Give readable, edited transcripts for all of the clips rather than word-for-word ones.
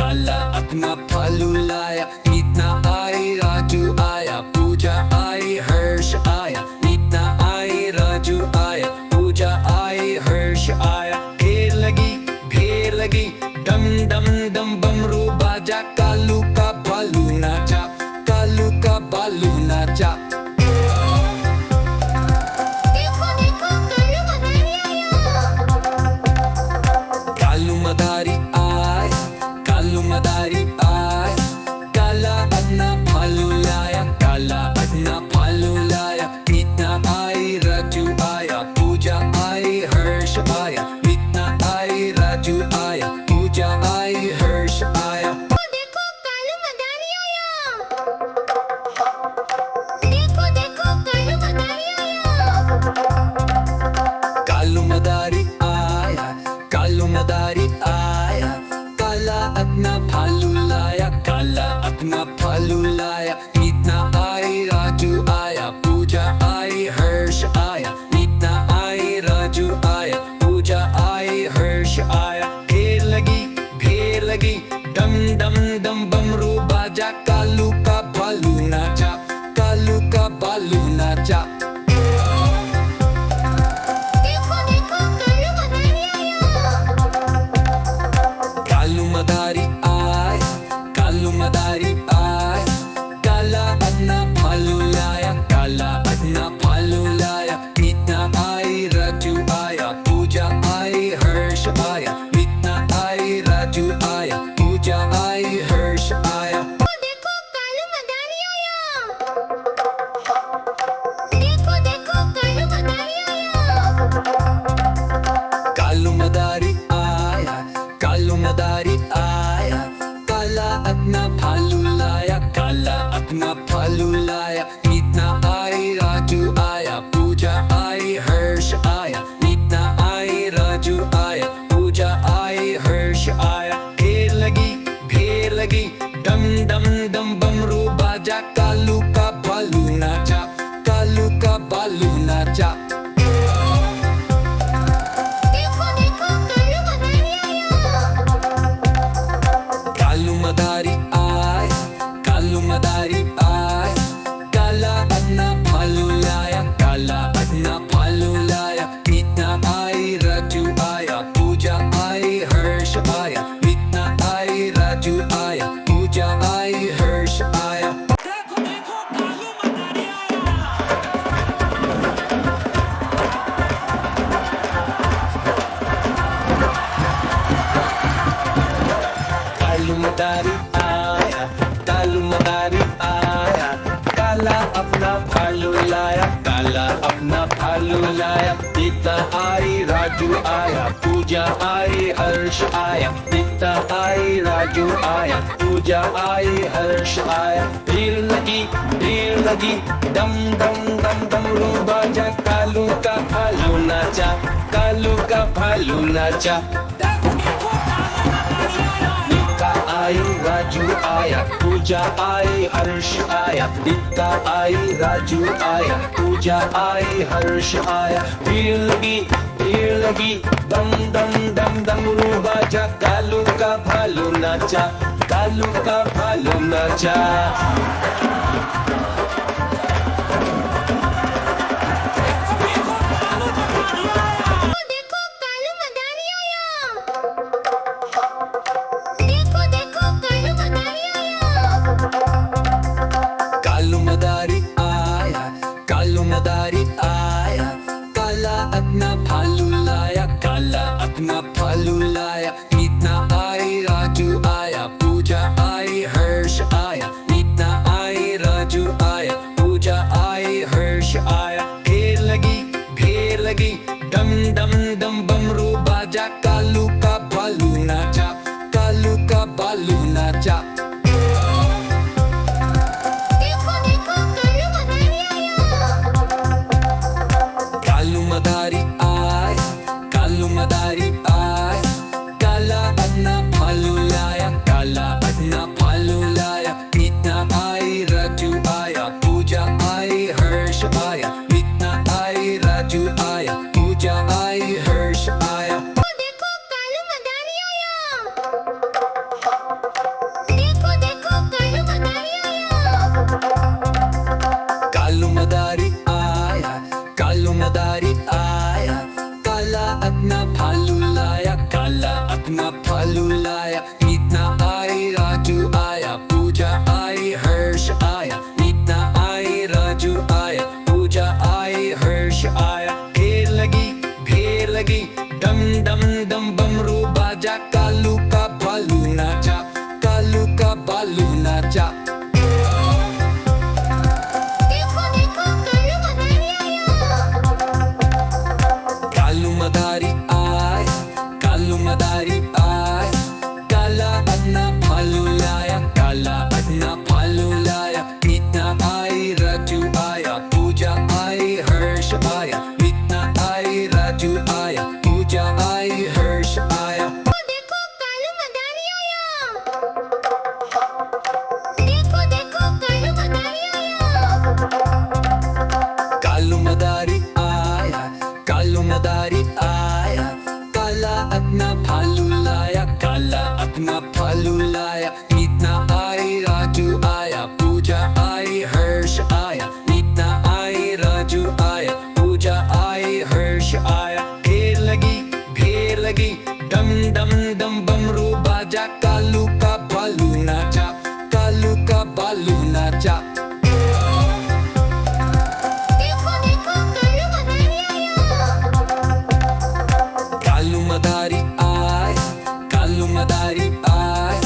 काला अपना भालू लाया। मीतना आई राजू आया, पूजा आई हर्ष आया। मीतना आई राजू आया, पूजा आई हर्ष आया। ढेर लगी डम डम डम बमरू बाजा। कालू का भालू नाचा, कालू का भालू नाचा। कालू मदारी आए, कालू मदारी आए। काला अपना भालू लाया, काला अपना भालू लाया। मीतना आई राजू आया, पूजा आई हर्ष आया। मीतना आई राजू आया, पूजा आई हर्ष आया। देखो कालू मदारी आया। देखो कालू मदारी आया। कालू मदारी आया, कालू मदारी आया। काला अपना भालू लाया, काला अपना भालू लाया। मीतना आई राजू आया, पूजा आई हर्ष आया। मीतना आई राजू आया, पूजा आई हर्ष आया। ढेर लगी डम डम डम बमरू बाजा। कालू का भालू नाचा, कालू का भालू नाचा। कालू मदारी आए, कालू मदारी आए। काला अपना भालू लाया, काला अपना भालू लाया। मीतना आई राजू आया, पूजा आई हर्ष आया। मीतना आई राजू आया, पूजा आई हर्ष आया। देखो कालू मदारी आया। देखो कालू मदारी आया। कालू मदारी आया, कालू मदारी आया। काला अपना भालू लाया, काला अपना भालू लाया। मीतना आई राजू आया, पूजा आई हर्ष आया। मीतना आई राजू आया, पूजा आई हर्ष आया। ढेर लगी डम डम डम बमरू बाजा। कालू का भालू नाचा, कालू का भालू नाचा। कालू मदारी आए, कालू मदारी आए। काला अपना भालू लाया, काला अपना भालू लाया। मीतना आई राजू आया, पूजा आई हर्ष आया। मीतना आई राजू आया, पूजा आई हर्ष आया। कालू मदारी आया, कालू मदारी आया। काला अपना भालू लाया, काला अपना भालू लाया। मीतना आई राजू आया, पूजा आई हर्ष आया। मीतना आई राजू आया, पूजा आई हर्ष आया। ढेर लगी डम डम डम डमरू बाजा। कालू का भालू नाचा, कालू का भालू नाचा। आई राजू आया, पूजा आई हर्ष आया। मीतना आई राजू आया, पूजा आई हर्ष आया। ढेर लगी दम दम दम डमरू बाजा। कालू का भालू नाचा, कालू का भालू नाचा। देखो कालू मदारी आया। देखो कालू मदारी आया। कालू मदारी आया, कालू मदारी आया। काला अपना भालू लाया, काला अपना भालू लाया। मीतना आई राजू आया, पूजा आई हर्ष आया। मीतना आई राजू आया, पूजा आई हर्ष आया। ढेर लगी डम डम डम बमरू बाजा। कालू का भालू नाचा, कालू का भालू नाचा। कालू मदारी आए, कालू मदारी आए। काला अपना भालू लाया, काला अपना भालू लाया। मीतना आई राजू आया, पूजा आई हर्ष आया। मीतना आई राजू आया, पूजा आई हर्ष आया। देखो कालू मदारी आया। अपना भालू लाया, काला अपना भालू लाया। मीना आई, राजू आया, पूजा आई, हर्ष आया। मीना आई, राजू आया, पूजा आई, हर्ष आया। देखो कालू मदारी आया। देखो देखो कालू मदारी आया। कालू मदारी आया, कालू मदारी आया। काला अपना भालू लाया, काला अपना भालू लाया। मीना आई, राजू आया, पूजा आई, हर्ष आया। मीना आई, राजू आया, पूजा आई, हर्ष आया। ढेर लगी, डम डम डम बमरू बाजा। कालू का भालू नाचा, कालू का भालू नाचा। देखो देखो कालू मदारी आया। कालू मदारी आया, कालू मदारी आया।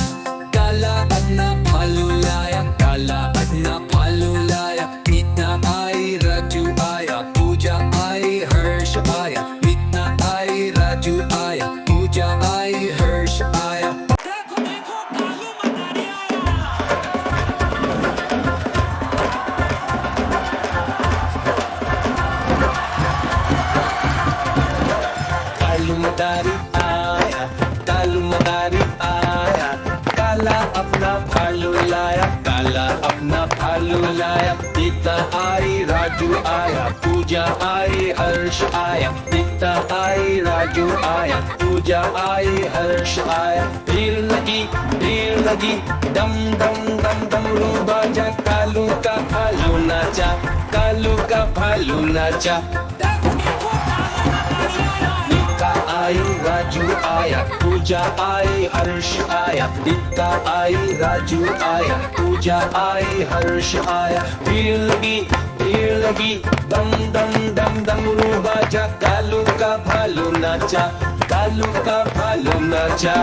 काला अपना भालू लाया, काला अपना भालू लाया। मीना आई, राजू आया, पूजा आई, हर्ष आया। मीना आई, राजू आया, पूजा आई, हर्ष आया। देखो देखो कालू मदारी आया। कालू मदारी आया, कालू मदारी आया। काला अपना भालू लाया, काला अपना भालू लाया। मीना आई, राजू आया, पूजा आई, हर्ष आया। मीना आई, राजू आया, पूजा आई, हर्ष आया। भीड़ लगी, डम डम डम डमरू बाजा। कालू का भालू नाचा, कालू का भालू नाचा। देखो देखो कालू मदारी आया। मीना आई, राजू आया, पूजा आई, हर्ष आया। मीना आई, राजू आया, पूजा आई, हर्ष आया। भीड़ लगी, दम दम डम डमरू बाजा। कालू का भालू नाचा, कालू का भालू नाचा।